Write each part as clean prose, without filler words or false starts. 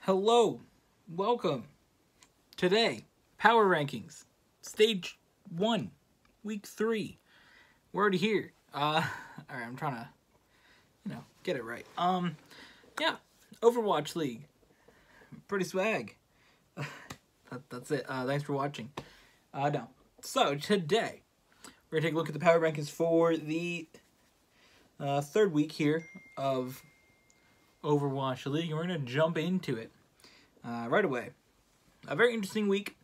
Hello, welcome. Today, Power Rankings, Stage 1, Week 3. We're already here. Alright, I'm trying to, get it right. Yeah, Overwatch League. Pretty swag. That's it. Thanks for watching. No. So, today, we're going to take a look at the Power Rankings for the third week here of Overwatch League, and we're going to jump into it right away. A very interesting week.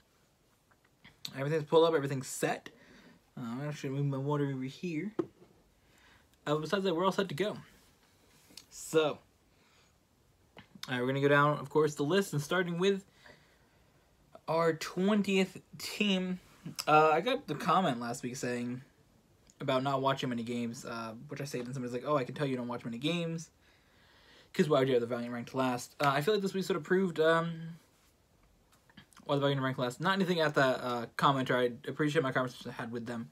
Everything's pulled up, everything's set. I'm actually moving my water over here. Besides that, we're all set to go. So, we're going to go down, of course, the list, and starting with our 20th team. I got the comment last week saying about not watching many games, which I said, and somebody's like, oh, I can tell you don't watch many games, because why would you have the Valiant ranked last? I feel like this week sort of proved why the Valiant ranked last. Not anything at that commenter. I appreciate my conversation I had with them.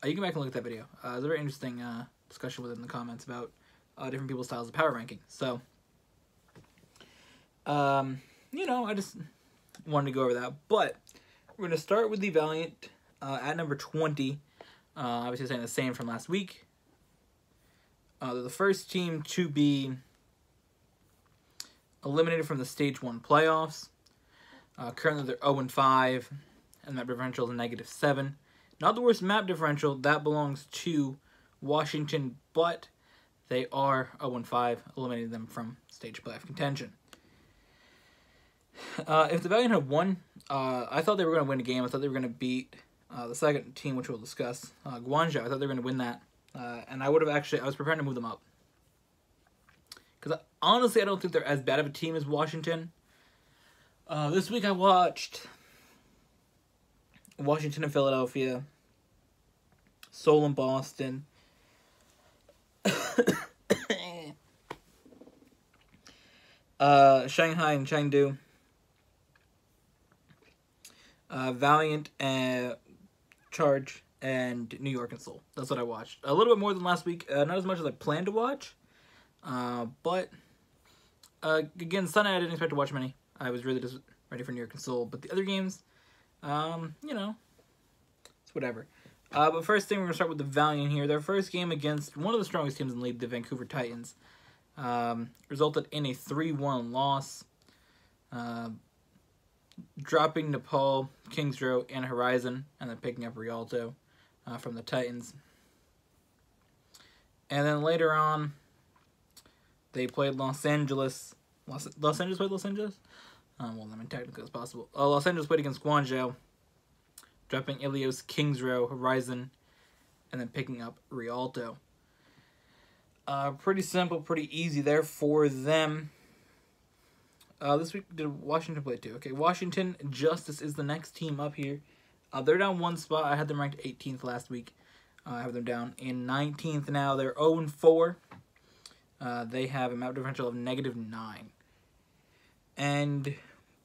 You can go back and look at that video. It was a very interesting discussion within the comments about different people's styles of power ranking. So, I just wanted to go over that. But we're going to start with the Valiant at number 20. Obviously saying the same from last week. They're the first team to be eliminated from the Stage 1 playoffs. Currently they're 0-5, and map differential is -7. Not the worst map differential, that belongs to Washington, but they are 0-5, eliminating them from Stage playoff contention. If the Valiant had won, I thought they were going to win a game. I thought they were going to beat the second team, which we'll discuss, Guangzhou. I thought they were going to win that, and I was preparing to move them up. Because honestly, I don't think they're as bad of a team as Washington. This week I watched Washington and Philadelphia, Seoul and Boston, Shanghai and Chengdu, Valiant and Charge, and New York and Seoul. That's what I watched. A little bit more than last week. Not as much as I planned to watch. But again, Sunday I didn't expect to watch many. I was really just ready for New York and Seoul. But the other games, it's whatever. But first thing, we're going to start with the Valiant here. Their first game against one of the strongest teams in the league, the Vancouver Titans, resulted in a 3-1 loss, dropping Nepal, Kingsrow, and Horizon, and then picking up Rialto from the Titans. And then later on, they played Los Angeles. Los Angeles played Los Angeles? Well, I mean, technically it's possible. Los Angeles played against Guangzhou, dropping Ilios, Kingsrow, Horizon, and then picking up Rialto. Pretty simple, pretty easy there for them. This week, did Washington play too? Okay, Washington Justice is the next team up here. They're down one spot. I had them ranked 18th last week. I have them down in 19th now. They're 0-4. They have a map differential of -9. And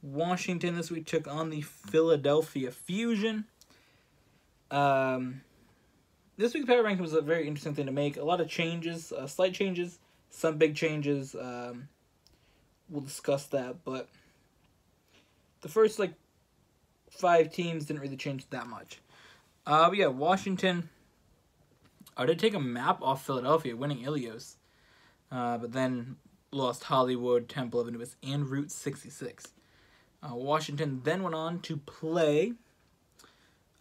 Washington this week took on the Philadelphia Fusion. This week's power ranking was a very interesting thing to make. A lot of changes, slight changes, some big changes. We'll discuss that, but the first 5 teams didn't really change that much. But yeah, Washington did take a map off Philadelphia, winning Ilios. But then lost Hollywood, Temple of Anubis, and Route 66. Washington then went on to play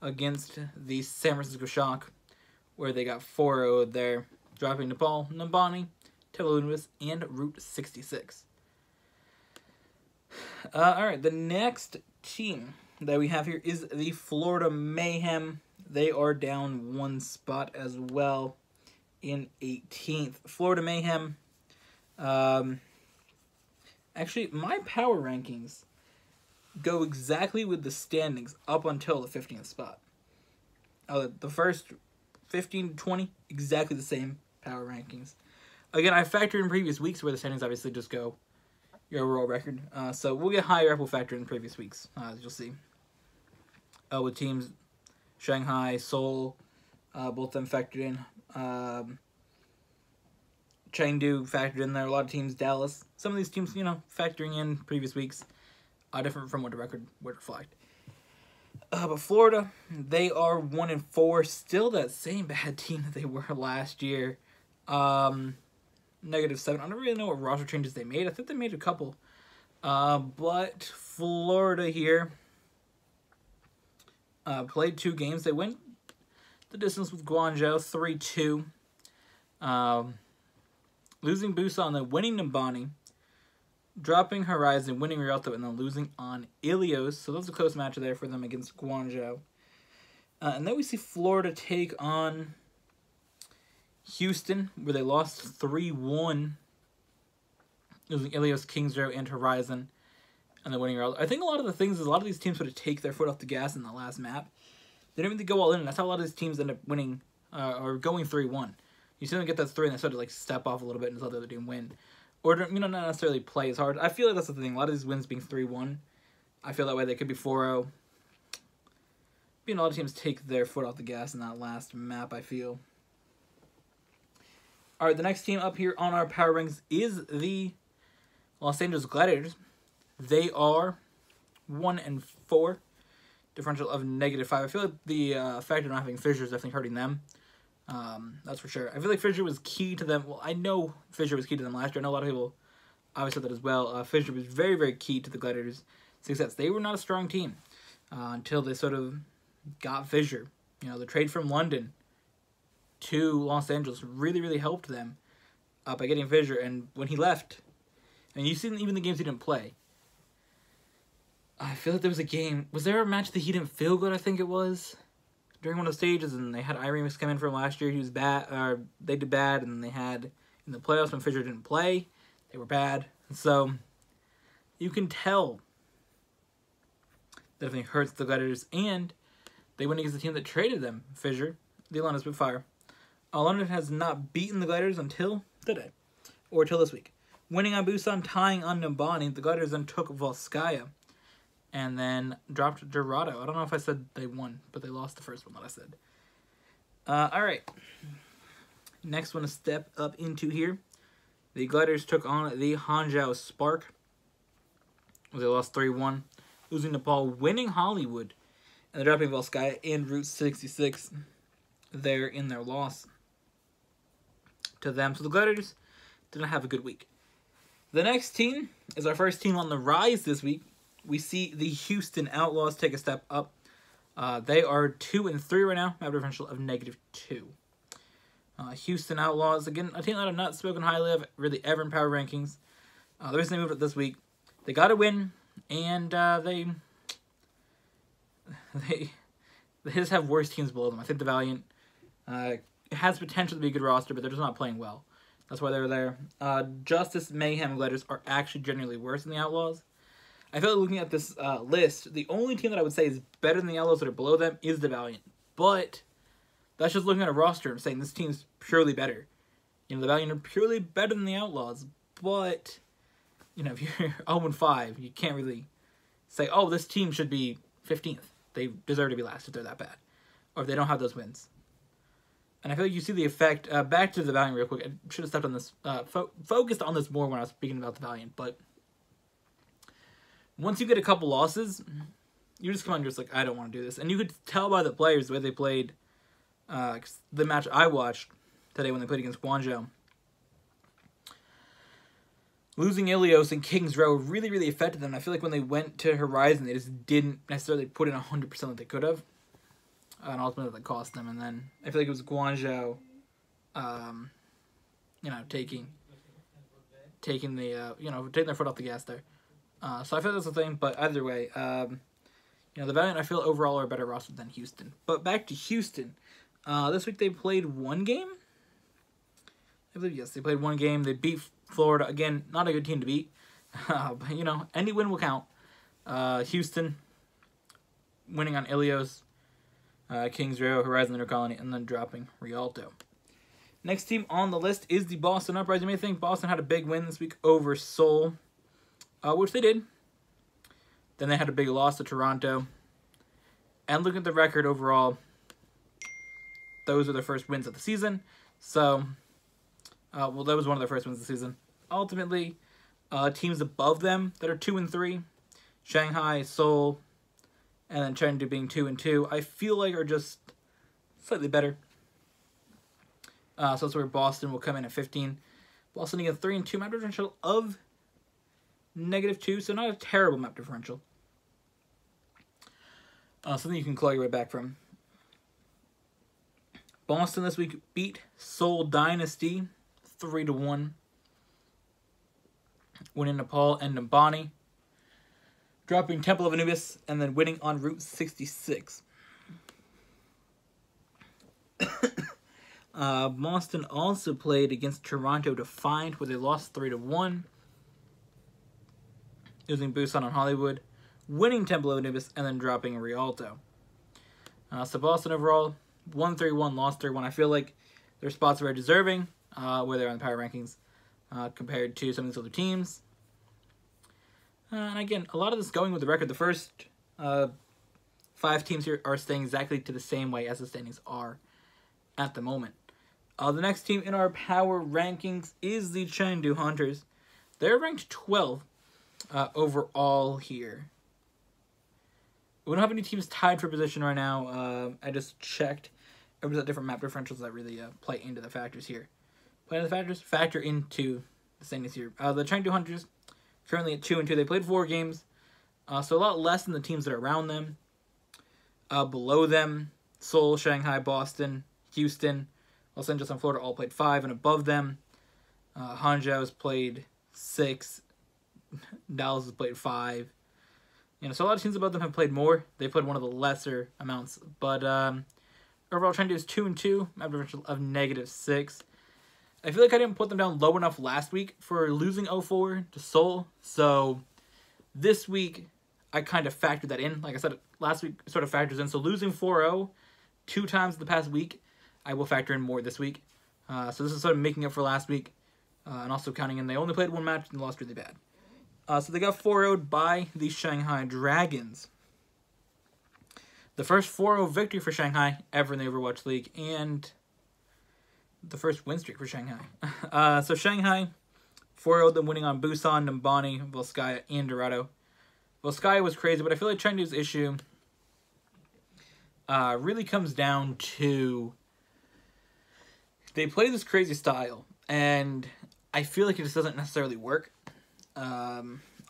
against the San Francisco Shock, where they got 4-0 there, dropping Nepal, Nambani, Temple of Anubis, and Route 66. Alright, the next team that we have here is the Florida Mayhem. They are down one spot as well in 18th. Florida Mayhem. Actually, my power rankings go exactly with the standings up until the 15th spot. The first 15 to 20, exactly the same power rankings. Again, I factored in previous weeks where the standings obviously just go your overall record. So we'll get higher up, we'll factor in previous weeks, as you'll see. With teams Shanghai, Seoul, both of them factored in. Chengdu factored in there. A lot of teams, Dallas. Some of these teams, you know, factoring in previous weeks, different from what the record would reflect. But Florida, they are 1-4, still that same bad team that they were last year. -7. I don't really know what roster changes they made. I think they made a couple. But Florida here played 2 games. They went the distance with Guangzhou 3-2. Losing Busan, then winning Nambani, dropping Horizon, winning Rialto, and then losing on Ilios. So that was a close match there for them against Guangzhou. And then we see Florida take on Houston, where they lost 3-1, losing Ilios, Kingsrow, and Horizon, and then winning Rialto. I think a lot of the things is a lot of these teams sort of take their foot off the gas in the last map. They don't even go all in, and that's how a lot of these teams end up winning, or going 3-1. You see them get that 3 and they start to like step off a little bit and let the other team win. Or, you know, not necessarily play as hard. I feel like that's the thing. A lot of these wins being 3-1. I feel that way. They could be 4-0. You know, a lot of teams take their foot off the gas in that last map, I feel. Alright, the next team up here on our power rankings is the Los Angeles Gladiators. They are 1-4. Differential of -5. I feel like the fact of not having Fissure is definitely hurting them. That's for sure. I feel like Fissure was key to them. Well, I know Fissure was key to them last year. I know a lot of people obviously said that as well. Fissure was very, very key to the Gladiators' success. They were not a strong team until they sort of got Fissure. You know, the trade from London to Los Angeles really, really helped them by getting Fissure. And when he left, and you've seen even the games he didn't play, I feel like there was a game. Was there a match that he didn't feel good? I think it was during one of the stages, and they had Iremus come in from last year. He was bad. They did bad, and they had in the playoffs when Fissure didn't play, they were bad. And so you can tell that definitely hurts the Gladiators, and they went against the team that traded them, Fissure, the Atlanta Spitfire. London has not beaten the Gladiators until today, or until this week. Winning on Busan, tying on Nambani, the Gladiators then took Volskaya, and then dropped Dorado. I don't know if I said they won, but they lost the first one that I said. Alright. Next one to step up into here. The Gladiators took on the Hangzhou Spark. They lost 3-1. Losing Nepal, winning Hollywood. And they're dropping Volskaya and Route 66 there in their loss to them. So the Gladiators didn't have a good week. The next team is our first team on the rise this week. We see the Houston Outlaws take a step up. They are 2-3 right now, map differential of -2. Houston Outlaws, again, a team that I've not spoken highly of really ever in power rankings. The reason they moved up this week, they got a win, and they just have worse teams below them. I think the Valiant has potential to be a good roster, but they're just not playing well. That's why they're there. Justice, Mayhem, and Gladiators are actually generally worse than the Outlaws. I feel like looking at this list, the only team that I would say is better than the Outlaws that are below them is the Valiant. But that's just looking at a roster and saying this team's purely better. You know, the Valiant are purely better than the Outlaws. But, you know, if you're 0-5, you can't really say, oh, this team should be 15th. They deserve to be last if they're that bad. Or if they don't have those wins. And I feel like you see the effect. Back to the Valiant real quick. I should have stepped on this, focused on this more when I was speaking about the Valiant. But once you get a couple losses, you just come on, you're just like, I don't want to do this. And you could tell by the players the way they played the match I watched today when they played against Guangzhou. Losing Ilios and Kings Row really, really affected them. I feel like when they went to Horizon, they just didn't necessarily put in 100% that they could have. And ultimately that cost them. And then I feel like it was Guangzhou, you know, taking their foot off the gas there. So I feel that's the thing, but either way, you know, the Valiant, I feel, overall are a better roster than Houston. But back to Houston. This week they played one game? I believe, yes, they played one game. They beat Florida. Again, not a good team to beat. But, you know, any win will count. Houston winning on Ilios, Kings Row, Horizon Inter Colony, and then dropping Rialto. Next team on the list is the Boston Uprising. You may think Boston had a big win this week over Seoul. Which they did. Then they had a big loss to Toronto. And look at the record overall. Those are their first wins of the season. So, Well, that was one of their first wins of the season. Ultimately, teams above them that are 2 and 3, Shanghai, Seoul, and then Chengdu being 2 and 2, I feel like are just slightly better. So that's where Boston will come in at 15. Boston again 3 and 2 map differential of -2, so not a terrible map differential. Something you can claw your way back from. Boston this week beat Seoul Dynasty 3-1. Winning Nepal and Nambani. Dropping Temple of Anubis and then winning on Route 66. Boston also played against Toronto Defiant, where they lost 3-1. Losing Busan on Hollywood. Winning Temple of Anubis and then dropping Rialto. So Boston overall, 1-3-1, lost 3-1. I feel like their spots are very deserving where they're on the power rankings compared to some of these other teams. And again, a lot of this going with the record. The first 5 teams here are staying exactly to the same way as the standings are at the moment. The next team in our power rankings is the Chengdu Hunters. They're ranked 12 overall here. We don't have any teams tied for position right now. I just checked. There's different map differentials that really play into the factors here. Play into the factors? Factor into the standings here. The Chengdu Hunters, currently at 2 and 2. They played 4 games. So a lot less than the teams that are around them. Below them, Seoul, Shanghai, Boston, Houston, Los Angeles, and Florida all played 5. And above them, Hangzhou has played 6. Dallas has played 5. So a lot of teams above them have played more. They played one of the lesser amounts. But overall, Chengdu is 2 and 2, map differential of -6. I feel like I didn't put them down low enough last week for losing 0-4 to Seoul. So this week, I kind of factored that in. Like I said, last week sort of factors in. So losing 4-0 2 times the past week, I will factor in more this week. So this is sort of making up for last week. And also counting in they only played 1 match and lost really bad. So they got 4-0'd by the Shanghai Dragons. The first 4-0 victory for Shanghai ever in the Overwatch League. And the first win streak for Shanghai. So Shanghai 4-0'd them, winning on Busan, Nambani, Volskaya, and Dorado. Volskaya was crazy, but I feel like Chengdu's issue really comes down to they play this crazy style, and I feel like it just doesn't necessarily work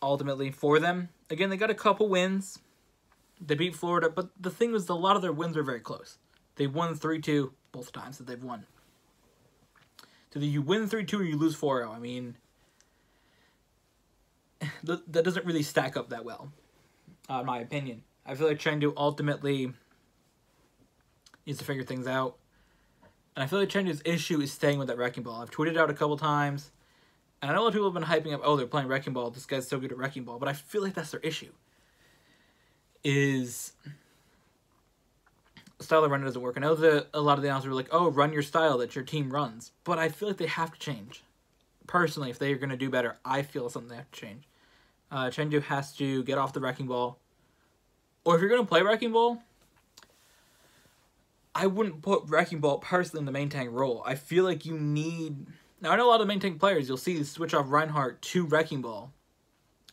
ultimately for them. Again, they got a couple wins. They beat Florida, but the thing was a lot of their wins were very close. They won 3-2 both times that they've won. So you win 3-2 or you lose 4-0. I mean, that doesn't really stack up that well, in my opinion. I feel like Chengdu ultimately needs to figure things out. And I feel like Chengdu's issue is staying with that Wrecking Ball. I've tweeted out a couple times, and I know a lot of people have been hyping up, oh, they're playing Wrecking Ball, this guy's so good at Wrecking Ball, but I feel like that's their issue. Is style of run doesn't work. I know that a lot of the announcers were like, oh, run your style that your team runs. But I feel like they have to change. Personally, if they're going to do better, I feel it's something they have to change. Chengdu has to get off the Wrecking Ball. Or if you're going to play Wrecking Ball, I wouldn't put Wrecking Ball personally in the main tank role. I feel like you need... Now, I know a lot of the main tank players, you'll see switch off Reinhardt to Wrecking Ball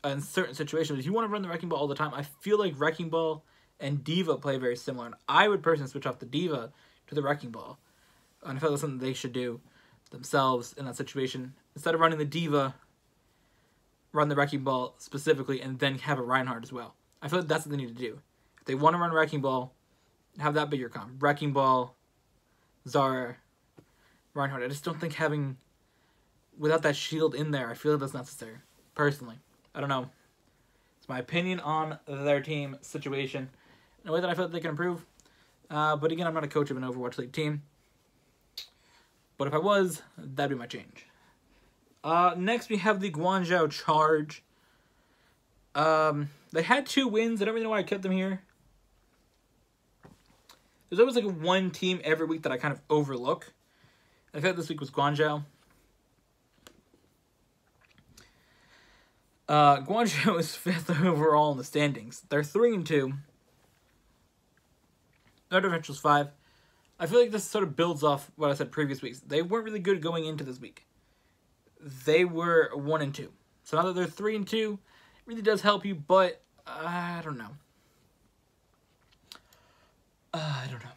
in certain situations. If you want to run the Wrecking Ball all the time, I feel like Wrecking Ball and D.Va play very similar. And I would personally switch off the D.Va to the Wrecking Ball. And I feel that's something they should do themselves in that situation. Instead of running the D.Va, run the Wrecking Ball specifically, and then have a Reinhardt as well. I feel like that's what they need to do. If they want to run Wrecking Ball, have that be your comp. Wrecking Ball, Zara, Reinhardt. I just don't think having... Without that shield in there, I feel like that's necessary. Personally. I don't know. It's my opinion on their team situation. In a way that I feel like they can improve. But again, I'm not a coach of an Overwatch League team. But if I was, that'd be my change. Next, we have the Guangzhou Charge. They had 2 wins. I don't really know why I kept them here. There's always like one team every week that I kind of overlook. I feel like this week was Guangzhou. Guangzhou is 5th overall in the standings. They're 3 and 2. Their differential's 5. I feel like this sort of builds off what I said previous weeks. They weren't really good going into this week. they were 1-2. So now that they're 3-2, it really does help you, but I don't know. I don't know.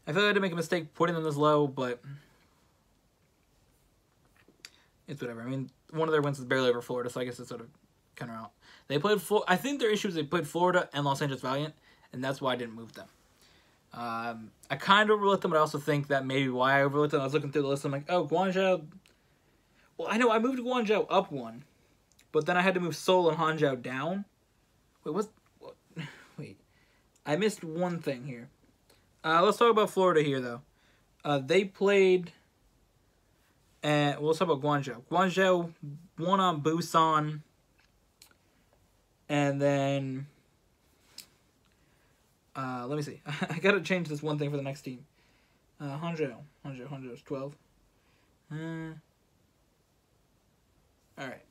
I feel like I had to make a mistake putting them this low, but it's whatever. I mean, one of their wins is barely over Florida, so I guess it's sort of kind of out. They played I think their issue is they played Florida and Los Angeles Valiant, and that's why I didn't move them. I kind of overlooked them, but I also think that maybe why I overlooked them. I was looking through the list, I'm like, oh, Guangzhou. Well, I know I moved Guangzhou up 1, but then I had to move Seoul and Hangzhou down. Wait, wait, I missed one thing here. Let's talk about Florida here, though. They played... well, let's talk about Guangzhou. Guangzhou won on Busan. And then... let me see. I gotta change this one thing for the next team. Hangzhou is 12. Alright.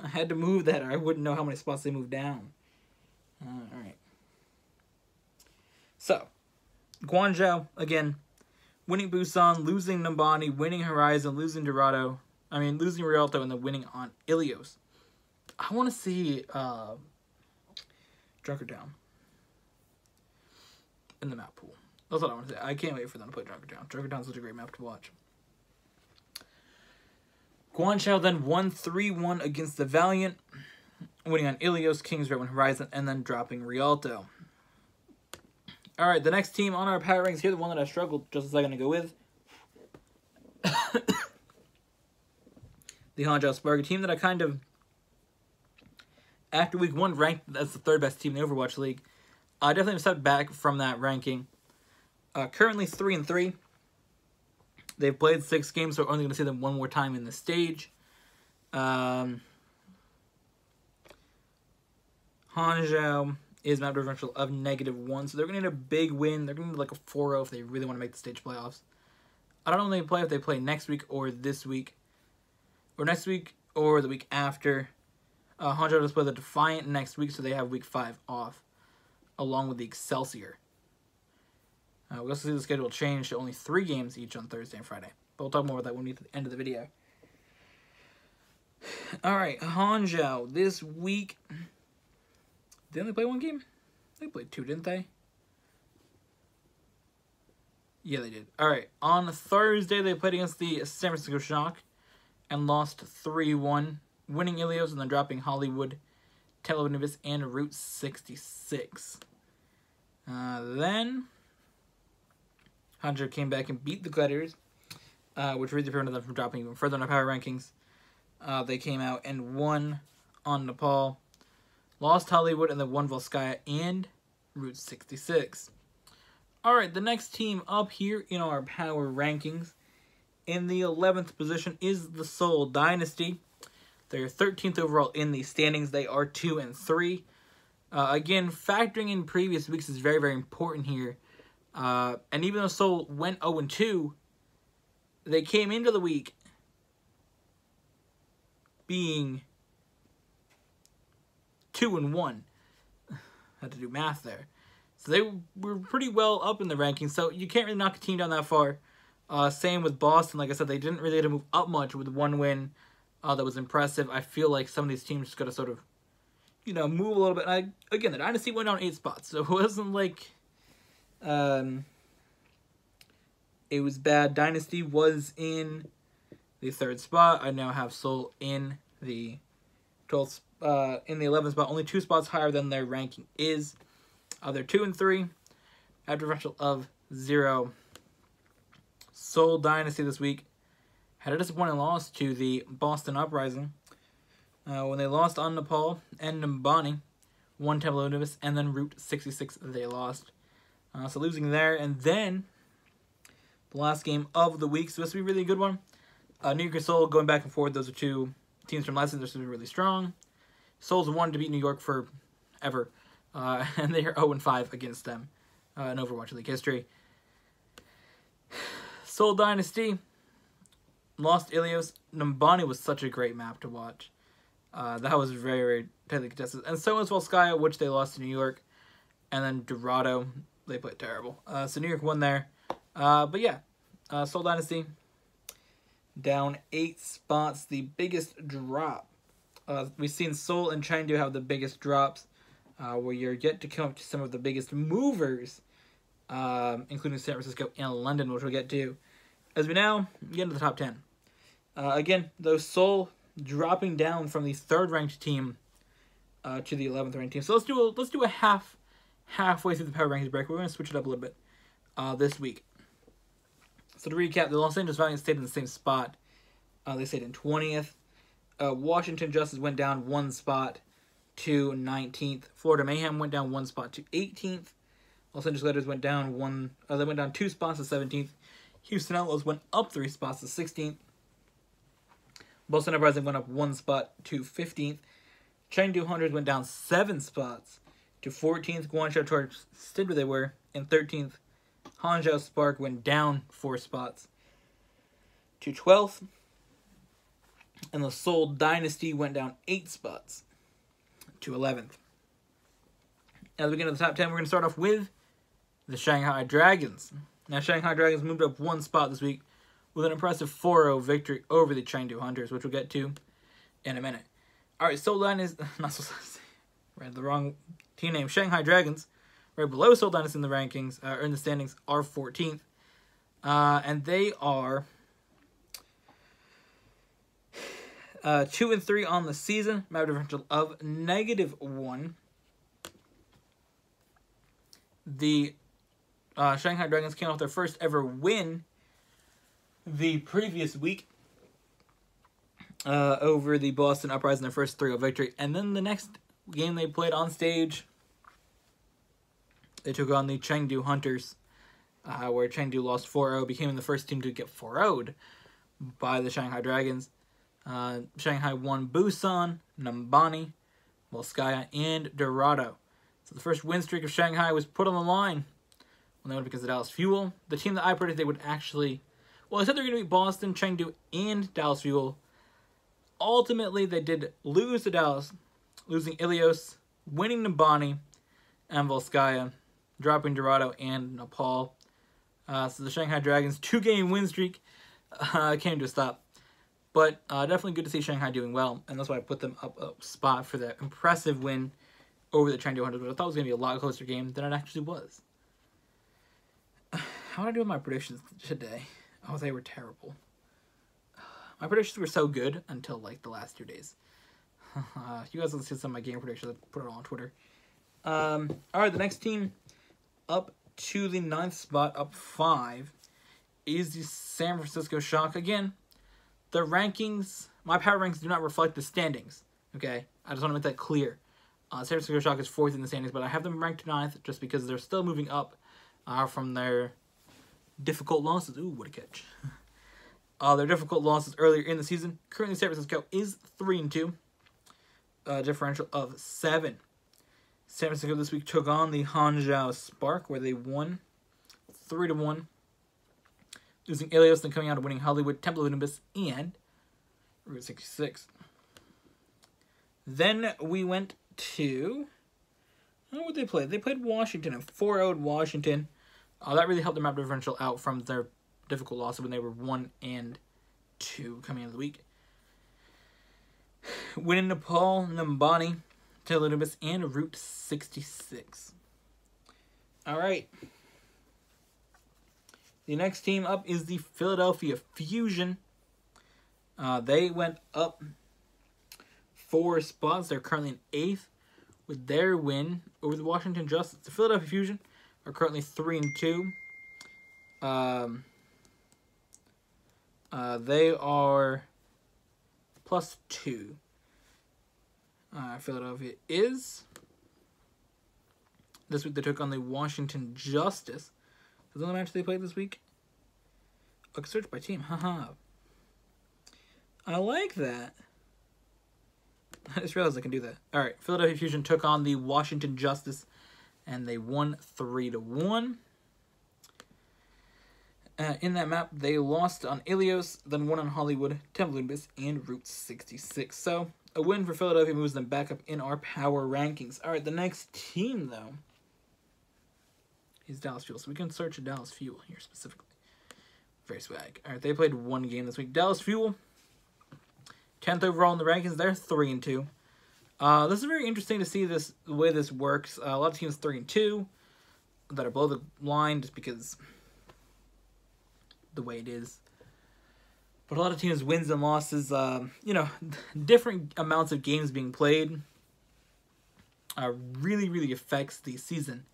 I had to move that or I wouldn't know how many spots they moved down. Alright. So, Guangzhou, again, winning Busan, losing Nambani, winning Horizon, losing Dorado. I mean, losing Rialto, and then winning on Ilios. I want to see Junkertown in the map pool. That's what I want to say. I can't wait for them to play Junkertown. Junkertown's such a great map to watch. Guangzhou then won 3-1 against the Valiant, winning on Ilios, Kings, Red One Horizon, and then dropping Rialto. Alright, the next team on our power ranks here, the one that I struggled just a second ago with. The Hangzhou Spark, a team that I kind of, after week 1, ranked as the 3rd best team in the Overwatch League. I definitely stepped back from that ranking. Currently 3-3. They've played 6 games, so we're only going to see them one more time in the stage. Hangzhou is map differential of -1, so they're going to need a big win. They're going to need like a 4-0 if they really want to make the stage playoffs. I don't know when if they play next week or this week, or next week or the week after. Hangzhou does play the Defiant next week, so they have week 5 off, along with the Excelsior. We'll also see the schedule change to only 3 games each on Thursday and Friday. But we'll talk more about that when we get to the end of the video. Alright, Hangzhou. This week... Didn't they play 1 game? They played 2, didn't they? Yeah, they did. Alright, on Thursday they played against the San Francisco Shock and lost 3-1, winning Ilios and then dropping Hollywood, Tel Aviv, and Route 66. Then... Hangzhou came back and beat the Gladiators, which really prevented them from dropping even further in the power rankings. They came out and won on Nepal, lost Hollywood, and then won Volskaya and Route 66. Alright, the next team up here in our power rankings, in the 11th position, is the Seoul Dynasty. They're 13th overall in the standings. They are 2-3. Again, factoring in previous weeks is very, very important here. And even though Seoul went 0-2, they came into the week being 2-1. Had to do math there. So they were pretty well up in the rankings, so you can't really knock a team down that far. Same with Boston. Like I said, they didn't really have to move up much with 1 win. That was impressive. I feel like some of these teams just got to sort of, you know, move a little bit. And again, the Dynasty went down 8 spots, so it wasn't like... it was bad. Dynasty was in the 3rd spot. I now have Seoul in the 12th, in the 11th spot. Only 2 spots higher than their ranking is. They're 2-3. At differential of 0. Seoul Dynasty this week had a disappointing loss to the Boston Uprising when they lost on Nepal and Nambani, won Tel Aviv, and then Route 66 they lost. So losing there, and then the last game of the week, so this will be a really good one. New York and Seoul going back and forth. Those are 2 teams from last season. They're supposed to be really strong. Seoul's wanted to beat New York forever, and they are 0-5 against them in Overwatch League history. Seoul Dynasty lost Ilios. Nambani was such a great map to watch. That was very, very tightly contested. And so was Volskaya, which they lost to New York. And then Dorado, they played terrible. So New York won there. But yeah, Seoul Dynasty, down 8 spots. The biggest drop. We've seen Seoul and Chengdu have the biggest drops, where you're yet to come up to some of the biggest movers, including San Francisco and London, which we'll get to. As we now get into the top 10. Again, though Seoul dropping down from the 3rd ranked team to the 11th ranked team. So let's do a halfway through the power rankings break. We're going to switch it up a little bit this week. So to recap, the Los Angeles Valiant stayed in the same spot. They stayed in 20th. Washington Justice went down 1 spot to 19th. Florida Mayhem went down 1 spot to 18th. Los Angeles Letters went down 2 spots to 17th. Houston Outlaws went up 3 spots to 16th. Boston Uprising went up 1 spot to 15th. Chengdu Hunters went down 7 spots to 14th. Guangzhou Torch stayed where they were in 13th. Hangzhou Spark went down 4 spots to 12th. And the Seoul Dynasty went down 8 spots to 11th. As we get to the top 10, we're going to start off with the Shanghai Dragons. Now, Shanghai Dragons moved up 1 spot this week with an impressive 4-0 victory over the Chengdu Hunters, which we'll get to in a minute. All right, Seoul Dynasty, read the wrong team name. Shanghai Dragons, right below Seoul Dynasty in the rankings, or in the standings, are 14th. And they are 2-3 on the season, map differential of -1. The Shanghai Dragons came off their first ever win the previous week over the Boston Uprising, their first 3-0 victory. And then the next game they played on stage, they took on the Chengdu Hunters, where Chengdu lost 4-0, became the first team to get 4-0'd by the Shanghai Dragons. Shanghai won Busan, Nambani, Volskaya, and Dorado. So the first win streak of Shanghai was put on the line when they went against the Dallas Fuel. The team that I predicted they would actually... Well, I said they were going to beat Boston, Chengdu, and Dallas Fuel. Ultimately, they did lose to Dallas, losing Ilios, winning Nambani and Volskaya, dropping Dorado and Nepal. So the Shanghai Dragons' 2-game win streak came to a stop. But definitely good to see Shanghai doing well, and that's why I put them up a spot for that impressive win over the Chengdu Hunters, but I thought it was going to be a lot closer game than it actually was. How did I do with my predictions today? Oh, they were terrible. My predictions were so good until, like, the last 2 days. You guys will see some of my game predictions. I put it all on Twitter. Alright, the next team up to the 9th spot, up 5, is the San Francisco Shock. Again, the rankings, my power rankings do not reflect the standings. Okay? I just want to make that clear. San Francisco Shock is 4th in the standings, but I have them ranked 9th just because they're still moving up from their difficult losses. Ooh, what a catch. Their difficult losses earlier in the season. Currently, San Francisco is 3-2. Differential of 7. San Francisco this week took on the Hangzhou Spark, where they won 3-1. Losing Ilios, then coming out and winning Hollywood, Temple of Olympus, and Route 66. Then we went to... what did they play? They played Washington and 4-0'd Washington. That really helped their map differential out from their difficult losses when they were 1-2 coming into the week. Winning Nepal, Nambani, Temple of Olympus, and Route 66. Alright. The next team up is the Philadelphia Fusion. They went up 4 spots. They're currently in 8th with their win over the Washington Justice. The Philadelphia Fusion are currently 3-2. They are +2. Philadelphia is. This week they took on the Washington Justice. Is that the match they played this week? I can search by team. Haha. I like that. I just realized I can do that. Alright, Philadelphia Fusion took on the Washington Justice, and they won 3-1. In that map, they lost on Ilios, then won on Hollywood, Temple of Olympus, and Route 66. So, a win for Philadelphia moves them back up in our power rankings. Alright, the next team, though, is Dallas Fuel. So we can search Dallas Fuel here specifically. Very swag. All right, they played one game this week. Dallas Fuel, 10th overall in the rankings. They're 3-2. This is very interesting to see the way this works. A lot of teams 3-2 that are below the line just because the way it is. But a lot of teams' wins and losses, different amounts of games being played really, really affects the season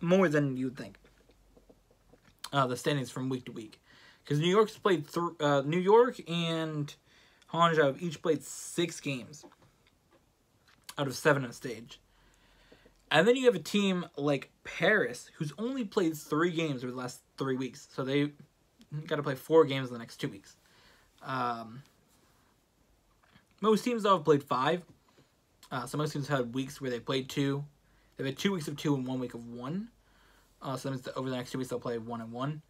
more than you would think. The standings from week to week. Because New York and Hanja have each played 6 games out of 7 on stage. And then you have a team like Paris, who's only played 3 games over the last 3 weeks. So they got to play 4 games in the next 2 weeks. Most teams, though, have played 5. So most teams have had weeks where they played 2. They've had 2 weeks of 2 and 1 week of 1. So that means that over the next 2 weeks, they'll play 1 and 1.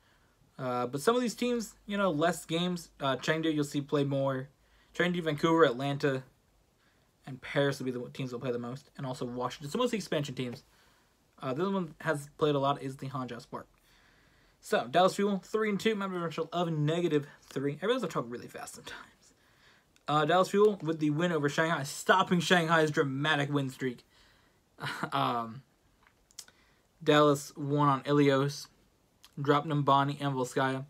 But some of these teams, less games. Chengdu, you'll see play more. Chengdu, Vancouver, Atlanta, and Paris will be the teams that will play the most. And also Washington. So most of the expansion teams. The other one that has played a lot is the Hanja Spark. So, Dallas Fuel, 3-2. Map differential of -3. I realize I talk really fast sometimes. Dallas Fuel with the win over Shanghai, stopping Shanghai's dramatic win streak. Dallas won on Ilios, dropped Numbani and Volskaya,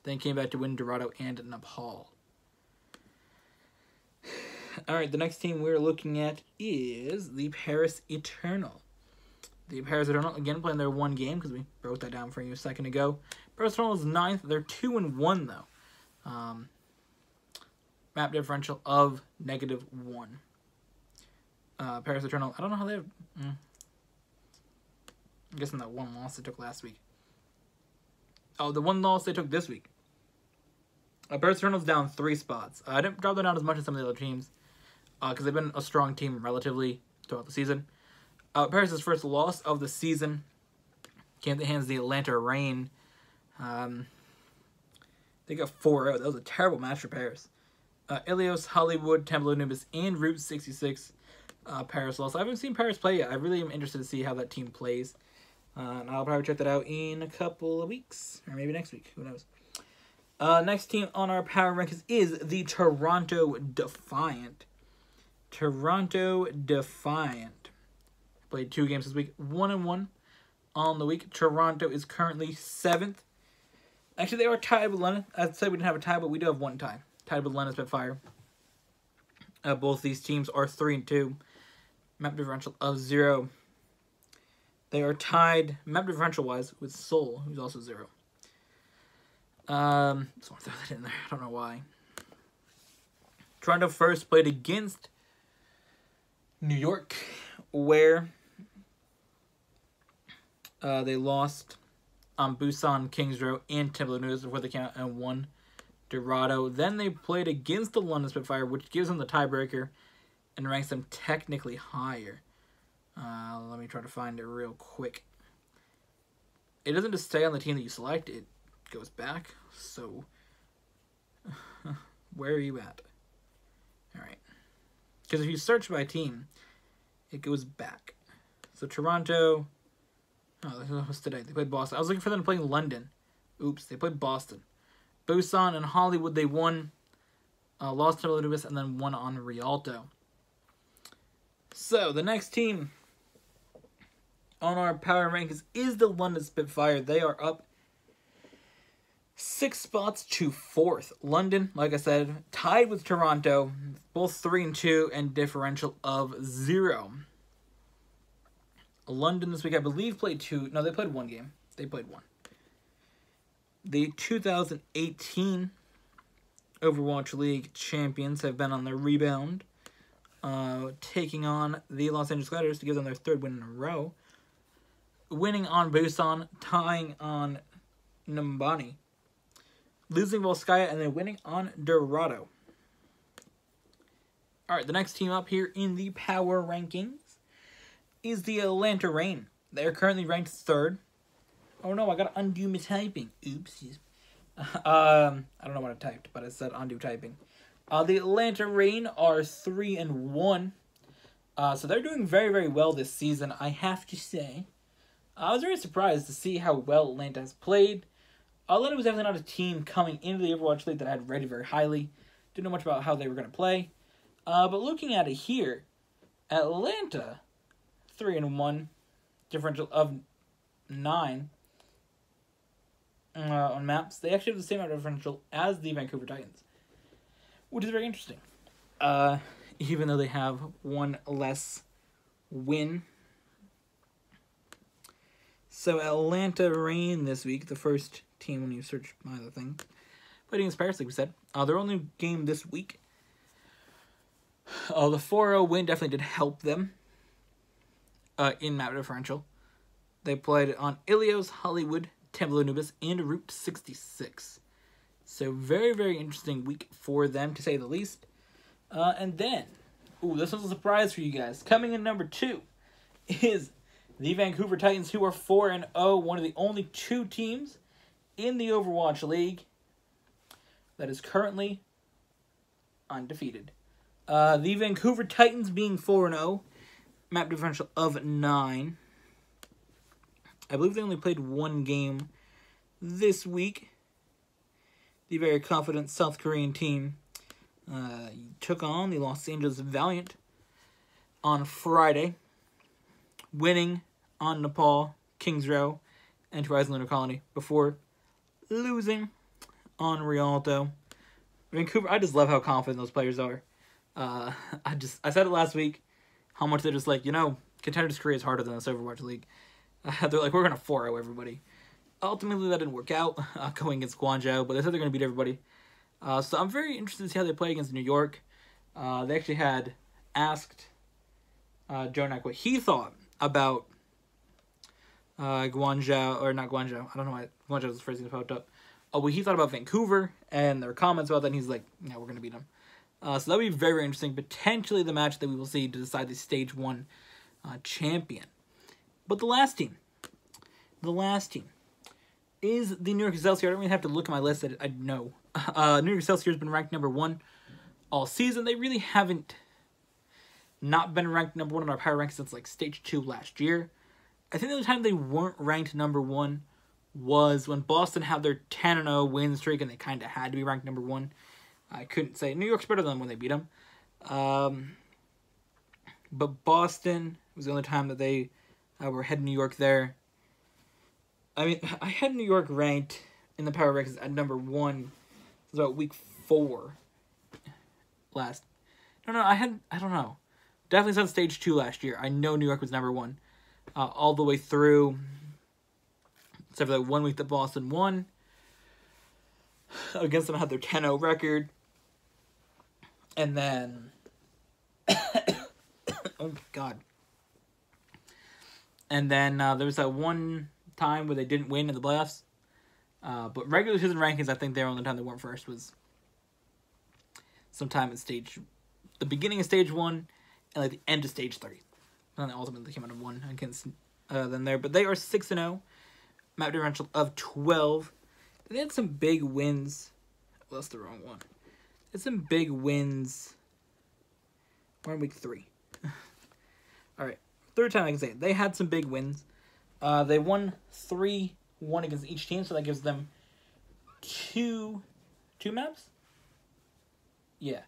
then came back to win Dorado and Nepal. Alright, the next team we're looking at is the Paris Eternal. The Paris Eternal, again, playing their 1 game, because we broke that down for you a second ago. Paris Eternal is 9th. They're 2-1, though. Map differential of -1. Paris Eternal, I don't know how they have... I'm guessing that 1 loss they took last week. Oh, the 1 loss they took this week. Paris Eternal's down 3 spots. I didn't drop them down as much as some of the other teams, because they've been a strong team relatively throughout the season. Paris' first loss of the season came at the hands of the Atlanta Reign. They got 4-0. That was a terrible match for Paris. Ilios, Hollywood, Temple of Anubis, and Route 66. Paris lost. I haven't seen Paris play yet. I really am interested to see how that team plays. And I'll probably check that out in a couple of weeks. Or maybe next week. Who knows? Next team on our power rankings is the Toronto Defiant. Toronto Defiant. Played 2 games this week. 1-1 on the week. Toronto is currently 7th. Actually, they are tied with London. I'd say we didn't have a tie, but we do have 1 tie. Tied with London Spitfire. Both these teams are 3-2. Map differential of 0. They are tied, map differential-wise, with Seoul, who's also 0. Just want to throw that in there. I don't know why. Toronto first played against New York, where they lost on Busan, Kings Row, and Temple of News before they came out and won Dorado. Then they played against the London Spitfire, which gives them the tiebreaker and ranks them technically higher. Let me try to find it real quick. It doesn't just stay on the team that you select, it goes back. So, where are you at? Alright. Because if you search by team, it goes back. So, Toronto... Oh, that was today. They played Boston. I was looking for them to play London. Oops, they played Boston. Busan and Hollywood, they won. Lost to Lewis and then won on Rialto. So, the next team on our power rankings is the London Spitfire. They are up 6 spots to 4th. London, like I said, tied with Toronto. Both 3-2 and differential of 0. London this week, I believe, played 2. No, they played 1 game. They played 1. The 2018 Overwatch League champions have been on the rebound, taking on the Los Angeles Gladiators to give them their 3rd win in a row. Winning on Busan, tying on Numbani, losing Volskaya, and then winning on Dorado. Alright, the next team up here in the power rankings is the Atlanta Reign. They're currently ranked 3rd. Oh no, I gotta undo my typing. Oopsies. I don't know what I typed, but it said undo typing. The Atlanta Reign are 3-1. So they're doing very, very well this season, I have to say. I was very surprised to see how well Atlanta has played. Atlanta was definitely not a team coming into the Overwatch League that I had rated very highly. Didn't know much about how they were going to play. But looking at it here, Atlanta, 3-1, differential of 9 on maps. They actually have the same amount of differential as the Vancouver Titans, which is very interesting. Even though they have one less win. So Atlanta reigned this week, the first team when you search my other thing. Fighting against Paris, like we said. Their only game this week. The 4-0 win definitely did help them in map differential. They played on Ilios, Hollywood, Temple Anubis, and Route 66. So very, very interesting week for them, to say the least. And then, this was a surprise for you guys. Coming in number 2 is the Vancouver Titans, who are 4-0, one of the only 2 teams in the Overwatch League that is currently undefeated. The Vancouver Titans being 4-0, map differential of 9. I believe they only played 1 game this week. The very confident South Korean team took on the Los Angeles Valiant on Friday, winning on Nepal, Kings Row, and Horizon Lunar Colony before losing on Rialto. Vancouver, I just love how confident those players are. I said it last week, how much they're just like, Contenders Korea is harder than this Overwatch League. They're like, we're going to 4-0 everybody. Ultimately, that didn't work out going against Guangzhou, but they said they're going to beat everybody. So I'm very interested to see how they play against New York. They actually had asked Jonak what he thought about Guangzhou, or not Guangzhou. I don't know why Guangzhou was the first thing that popped up. What he thought about Vancouver and their comments about that, and he's like, yeah, we're going to beat them. So that'll be very, very interesting. Potentially the match that we will see to decide the Stage 1 champion. But the last team is the New York Excelsior. I don't even have to look at my list. I know. New York Excelsior has been ranked number 1 all season. They really haven't not been ranked number 1 on our power rank since like Stage 2 last year. I think the only time they weren't ranked number 1 was when Boston had their 10-0 win streak, and they kind of had to be ranked number 1. I couldn't say New York's better than them when they beat them. But Boston was the only time that they were head New York there. I mean, I had New York ranked in the power rankings at number 1. It was about week 4 last. I don't know. Definitely since Stage 2 last year. I know New York was number 1 all the way through. Except for that 1 week that Boston won. Against them, had their 10-0 record. And then... oh my god. And then there was that one time where they didn't win in the playoffs. But regular season rankings, I think the only time they weren't first was sometime at the beginning of Stage 1 and like the end of Stage 3. And then ultimately they came out of 1 against them there. But they are 6-0. Map differential of 12. They had some big wins. Well, that's the wrong one. They had some big wins. We're in week 3. Alright. Third time I can say it. They had some big wins. They won 3-1 against each team, so that gives them two maps? Yeah.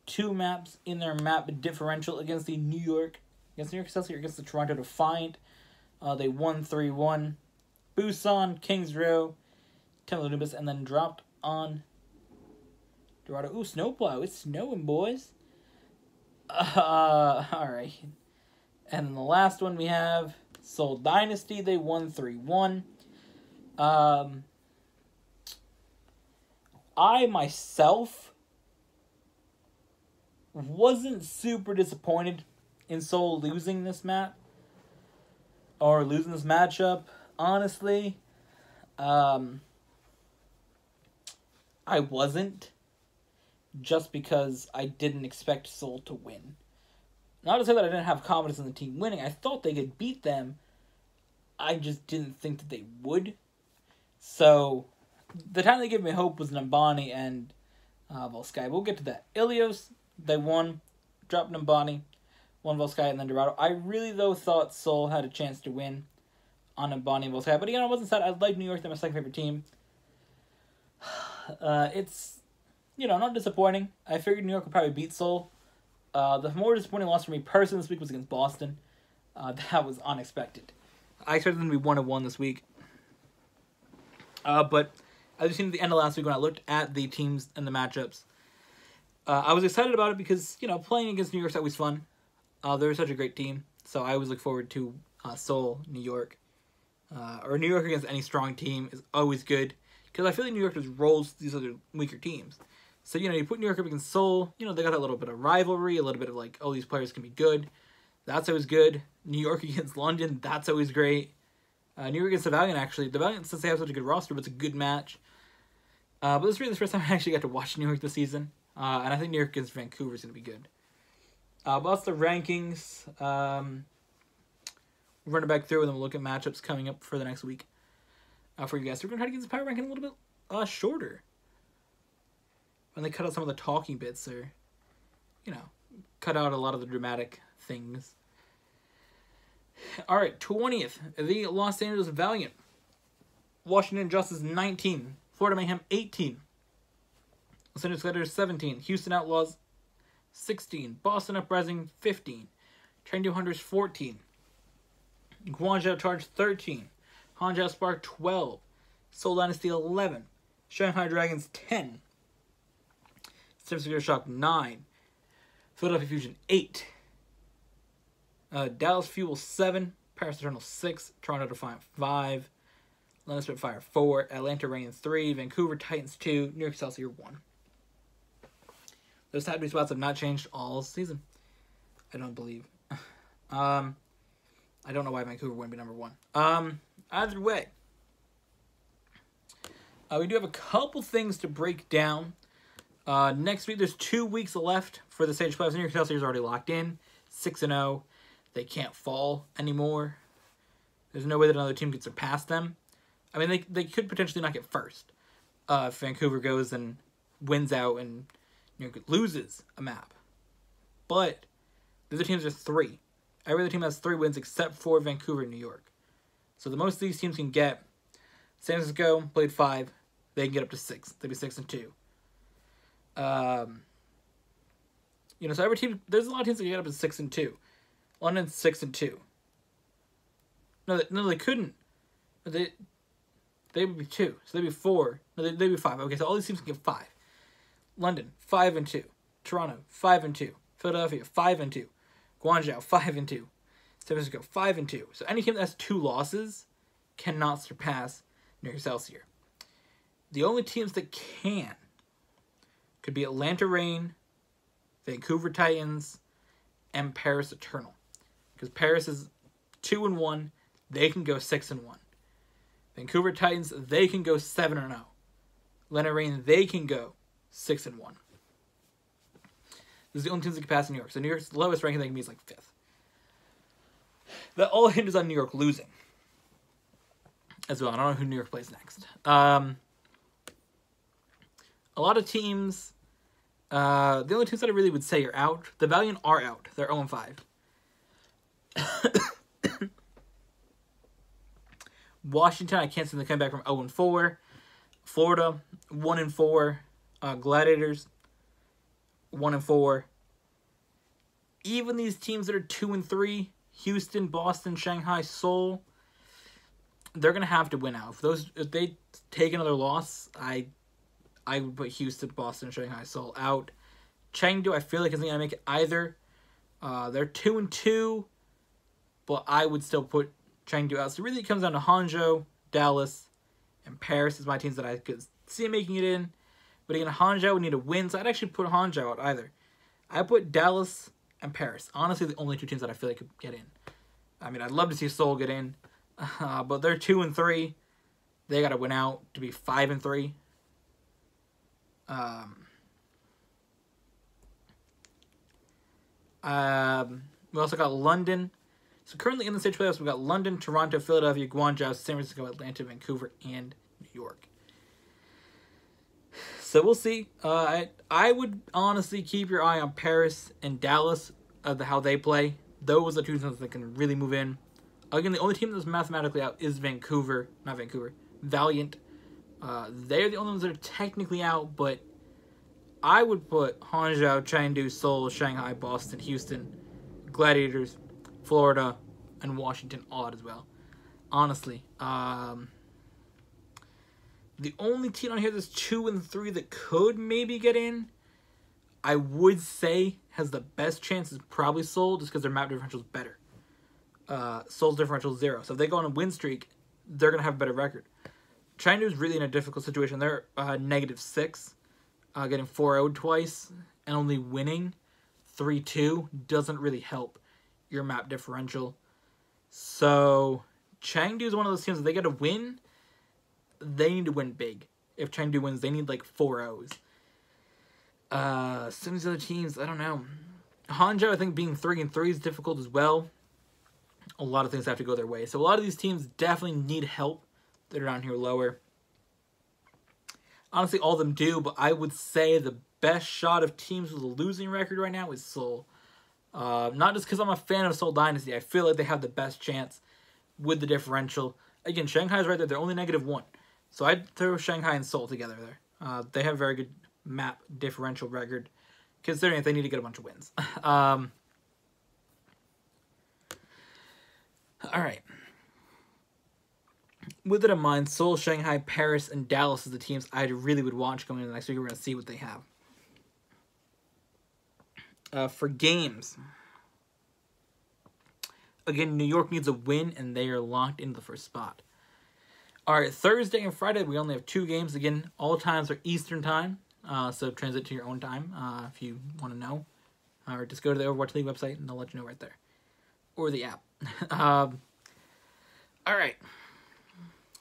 2 maps in their map differential against the New York Excelsior, against the Toronto Defiant. They won 3-1. Busan, Kings Row, Temple Anubis, and then dropped on Dorado. Ooh, snowplow. It's snowing, boys. Alright. And then the last one we have, Seoul Dynasty. They won 3-1. I, myself, wasn't super disappointed in Seoul losing this map. Or losing this matchup. Honestly, I wasn't, just because I didn't expect Seoul to win. Not to say that I didn't have confidence in the team winning. I thought they could beat them. I just didn't think that they would. So, the time they gave me hope was Nambani and Volsky. We'll get to that. Ilios, they won, dropped Nambani, won Volsky, and then Dorado. I really, though, thought Seoul had a chance to win on Nambani and Volsky. But again, I wasn't sad. I liked New York. They're my second favorite team. It's, not disappointing. I figured New York would probably beat Seoul. The more disappointing loss for me personally this week was against Boston. That was unexpected. I expected them to be 1-1 this week. But as you've seen at the end of last week when I looked at the teams and the matchups, I was excited about it because, playing against New York's always fun. They're such a great team. So I always look forward to Seoul, New York. Or New York against any strong team is always good. Because I feel like New York just rolls these other weaker teams. So, you put New York up against Seoul, they got that little bit of rivalry, a little bit of like, oh, these players can be good. That's always good. New York against London, that's always great. New York against the Valiant, actually. The Valiant, since they have such a good roster, but it's a good match. But this is really the first time I actually got to watch New York this season. And I think New York against Vancouver is going to be good. But that's the rankings. We'll run it back through and then we'll look at matchups coming up for the next week. For you guys. So we're going to try to get this power ranking a little bit shorter. When they cut out some of the talking bits or, cut out a lot of the dramatic things. Alright, 20th. The Los Angeles Valiant. Washington Justice 19. Florida Mayhem 18. Los Angeles Gladiators 17. Houston Outlaws 16. Boston Uprising 15. Chengdu Hunters 14. Guangzhou Charge 13. Hangzhou Spark 12. Seoul Dynasty 11. Shanghai Dragons 10. San Francisco Shock 9. Philadelphia Fusion 8. Dallas Fuel 7. Paris Eternal 6. Toronto Defiant 5. London Spitfire 4. Atlanta Reign 3. Vancouver Titans 2. New York Excelsior 1. Those top 3 spots have not changed all season. I don't believe. I don't know why Vancouver wouldn't be number 1. Either way. We do have a couple things to break down. Next week, there's 2 weeks left for the stage playoffs. New York Excelsior is already locked in. 6-0. They can't fall anymore. There's no way that another team can surpass them. I mean, they could potentially not get first. If Vancouver goes and wins out and New York loses a map. But the other teams are 3. Every other team has 3 wins except for Vancouver and New York. So the most these teams can get, San Francisco played 5. They can get up to 6. They'd be 6-2. So every team, there's a lot of teams that can get up to 6-2. London's 6-2. No, they couldn't. They would be 2. So they'd be 4. No, they'd be 5. Okay, so all these teams can get 5. London 5-2. Toronto 5-2. Philadelphia 5-2. Guangzhou 5-2. San Francisco 5-2. So any team that has 2 losses cannot surpass New York Excelsior. The only teams that can could be Atlanta Reign, Vancouver Titans, and Paris Eternal. Because Paris is 2-1, they can go 6-1. Vancouver Titans, they can go 7-0. Atlanta Reign, they can go 6-1. This is the only teams that can pass in New York. So New York's lowest ranking they can be is like 5th. That all hinges on New York losing. As well. I don't know who New York plays next. A lot of teams, the only teams that I really would say are out, the Valiant are out. They're 0-5. Washington, I can't see them coming back from 0-4. Florida, 1-4. Gladiators, 1-4. Even these teams that are 2-3, Houston, Boston, Shanghai, Seoul, they're gonna have to win out. If they take another loss, I would put Houston, Boston, Shanghai, Seoul out. Chengdu, I feel like isn't gonna make it either. They're 2-2, but I would still put Chengdu out. So really, it comes down to Hangzhou, Dallas, and Paris is my teams that I could see making it in. But again, Hangzhou would need a win, so I'd actually put Hangzhou out either. I put Dallas and Paris. Honestly, the only 2 teams that I feel like could get in. I mean, I'd love to see Seoul get in, but they're 2-3. They got to win out to be 5-3. We also got London. So currently in the stage playoffs, we've got London, Toronto, Philadelphia, Guangzhou, San Francisco, Atlanta, Vancouver, and New York. So we'll see. I would honestly keep your eye on Paris and Dallas, how they play. Those are 2 teams that can really move in. Again, the only team that's mathematically out is Valiant. They're the only ones that are technically out, but I would put Hangzhou, Chengdu, Seoul, Shanghai, Boston, Houston, Gladiators, Florida, and Washington all out as well. Honestly, the only team on here that's 2 and 3 that could maybe get in, I would say has the best chance is probably Seoul, just because their map differential is better. Seoul's differential is 0, so if they go on a win streak, they're gonna have a better record. Chengdu is really in a difficult situation. They're -6, getting 4-0'd twice, and only winning 3-2 doesn't really help your map differential. So Chengdu is one of those teams that they get a win, they need to win big. If Chengdu wins, they need like 4-0s. Some of these other teams, I don't know. Hangzhou, I think being 3 and 3 is difficult as well. A lot of things have to go their way. So a lot of these teams definitely need help that are down here lower. Honestly, all of them do, but I would say the best shot of teams with a losing record right now is Seoul. Not just because I'm a fan of Seoul Dynasty. I feel like they have the best chance with the differential. Again, Shanghai's right there. They're only -1. So I'd throw Shanghai and Seoul together there. They have a very good map differential record, considering if they need to get a bunch of wins. Alright. With it in mind, Seoul, Shanghai, Paris, and Dallas is the teams I really would watch going into next week. We're going to see what they have. For games, again, New York needs a win, and they are locked into the first spot. Alright, Thursday and Friday, we only have 2 games. Again, all times are Eastern time, so transit to your own time if you want to know. Or just go to the Overwatch League website, and they'll let you know right there. Or the app. Alright.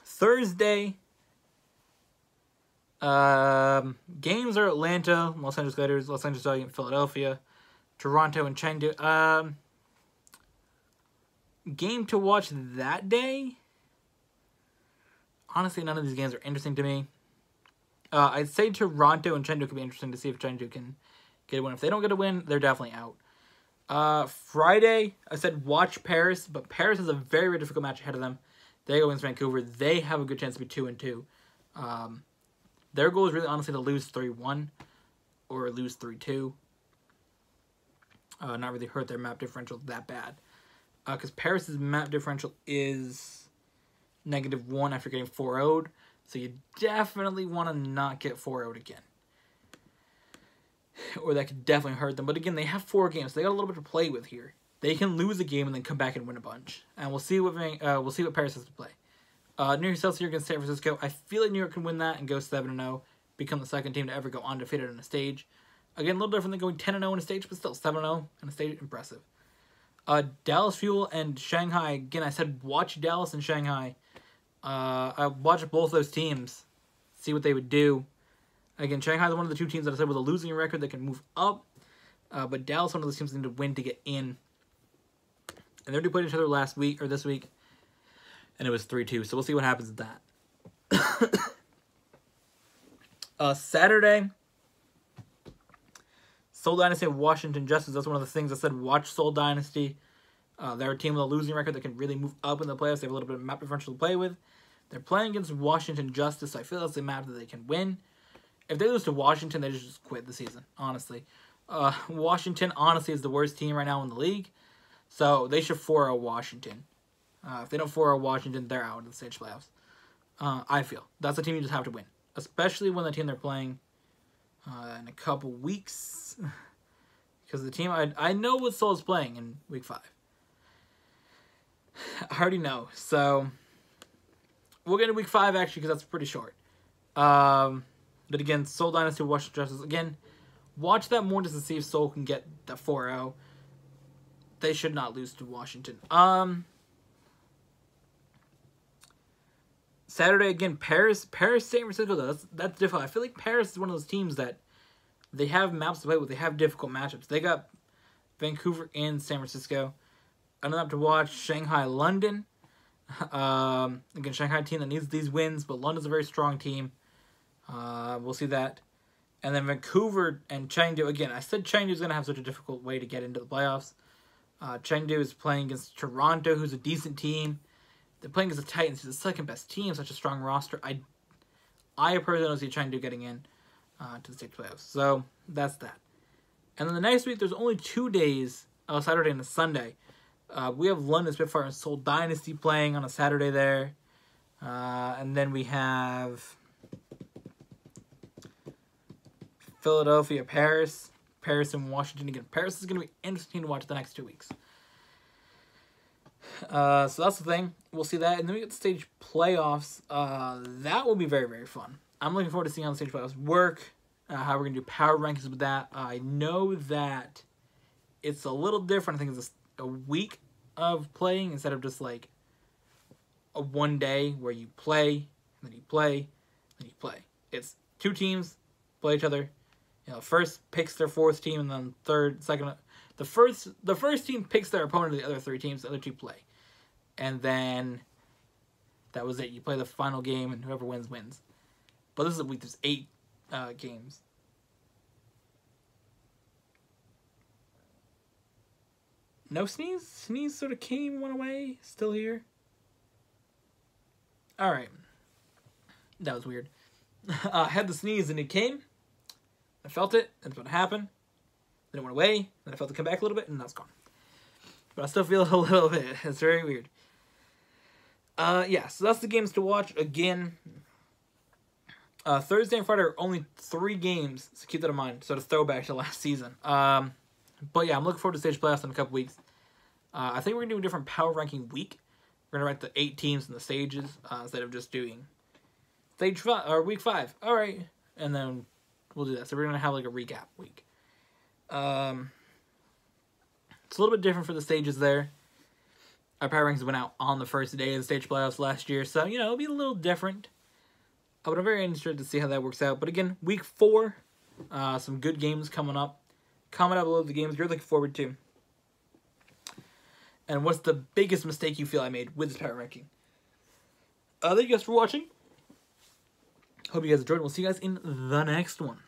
Thursday, games are Atlanta, Los Angeles Gladiators, Los Angeles Valiant, Philadelphia, Toronto, and Chengdu. Game to watch that day? Honestly, none of these games are interesting to me. I'd say Toronto and Chengdu could be interesting to see if Chengdu can get a win. If they don't get a win, they're definitely out. Friday, I said watch Paris, but Paris has a very, very difficult match ahead of them. They go against Vancouver. They have a good chance to be 2 and 2. Their goal is really, honestly, to lose 3-1 or lose 3-2. Not really hurt their map differential that bad. Because Paris's map differential is -1 after getting 4-0'd. So you definitely want to not get 4-0'd again. Or that could definitely hurt them. But again, they have 4 games. So they got a little bit to play with here. They can lose a game and then come back and win a bunch. And we'll see what Paris has to play. New York Celtics against San Francisco. I feel like New York can win that and go 7-0. Become the second team to ever go undefeated on a stage. Again, a little different than going 10-0 in a stage, but still 7-0 in a stage. Impressive. Dallas Fuel and Shanghai. Again, I said watch Dallas and Shanghai. I watched both those teams. See what they would do. Again, Shanghai is one of the 2 teams that I said with a losing record that can move up. But Dallas, one of those teams that need to win to get in. And they already played each other this week. And it was 3-2. So we'll see what happens with that. Saturday, Seoul Dynasty and Washington Justice. That's one of the things I said. Watch Seoul Dynasty. They're a team with a losing record that can really move up in the playoffs. They have a little bit of map differential to play with. They're playing against Washington Justice. So I feel that's a map that they can win. If they lose to Washington, they just quit the season, honestly. Washington, honestly, is the worst team right now in the league. So they should 4-0 Washington. If they don't 4-0 Washington, they're out of the stage playoffs. I feel. That's a team you just have to win. Especially when the team they're playing in a couple weeks. Because the team, I know what Seoul's playing in week 5. I already know. So we'll get to week 5, actually, because that's pretty short. But again, Seoul Dynasty, Washington Justice. Again, watch that more just to see if Seoul can get the 4-0. They should not lose to Washington. Saturday, again, Paris, San Francisco, though. That's difficult. I feel like Paris is one of those teams that they have maps to play with. They have difficult matchups. They got Vancouver and San Francisco. Another map to watch, Shanghai, London. Again, Shanghai team that needs these wins, but London's a very strong team. We'll see that. And then Vancouver and Chengdu. Again, I said Chengdu is going to have such a difficult way to get into the playoffs. Chengdu is playing against Toronto, who's a decent team. They're playing against the Titans, who's the second best team, such a strong roster. I I personally don't see Chengdu getting in to the stage playoffs. So that's that. And then the next week, there's only 2 days, a Saturday and a Sunday. We have London Spitfire and Seoul Dynasty playing on a Saturday there. And then we have Philadelphia, Paris and Washington again. Paris is going to be interesting to watch the next 2 weeks. So that's the thing. We'll see that. And then we get the stage playoffs. That will be very, very fun. I'm looking forward to seeing how the stage playoffs work. How we're going to do power rankings with that. I know that it's a little different. I think it's a week of playing instead of just like a 1 day where you play, then you play, then you play. It's 2 teams play each other. You know, first picks their 4th team, and then the first team picks their opponent of the other 3 teams. The other 2 play, and then that was it. You play the final game, and whoever wins wins. But this is a week. There's 8 games. No sneeze? Sneeze sort of came, went away. Still here. Alright. That was weird. I had the sneeze and it came. I felt it. That's what happened. Then it went away. Then I felt it come back a little bit and now it's gone. But I still feel it a little bit. It's very weird. Yeah, so that's the games to watch. Again, Thursday and Friday are only 3 games, so keep that in mind. So to throw back to last season. But yeah, I'm looking forward to stage playoffs in a couple weeks. I think we're going to do a different power ranking week. We're going to rank the 8 teams in the stages instead of just doing stage 5 or week 5. All right, and then we'll do that. So we're going to have like a recap week. It's a little bit different for the stages there. Our power rankings went out on the first day of the stage playoffs last year, so you know it'll be a little different. But I'm very interested to see how that works out. But again, week 4, some good games coming up. Comment out below the games you're looking forward to. And what's the biggest mistake you feel I made with this power ranking? Thank you guys for watching. Hope you guys enjoyed. We'll see you guys in the next one.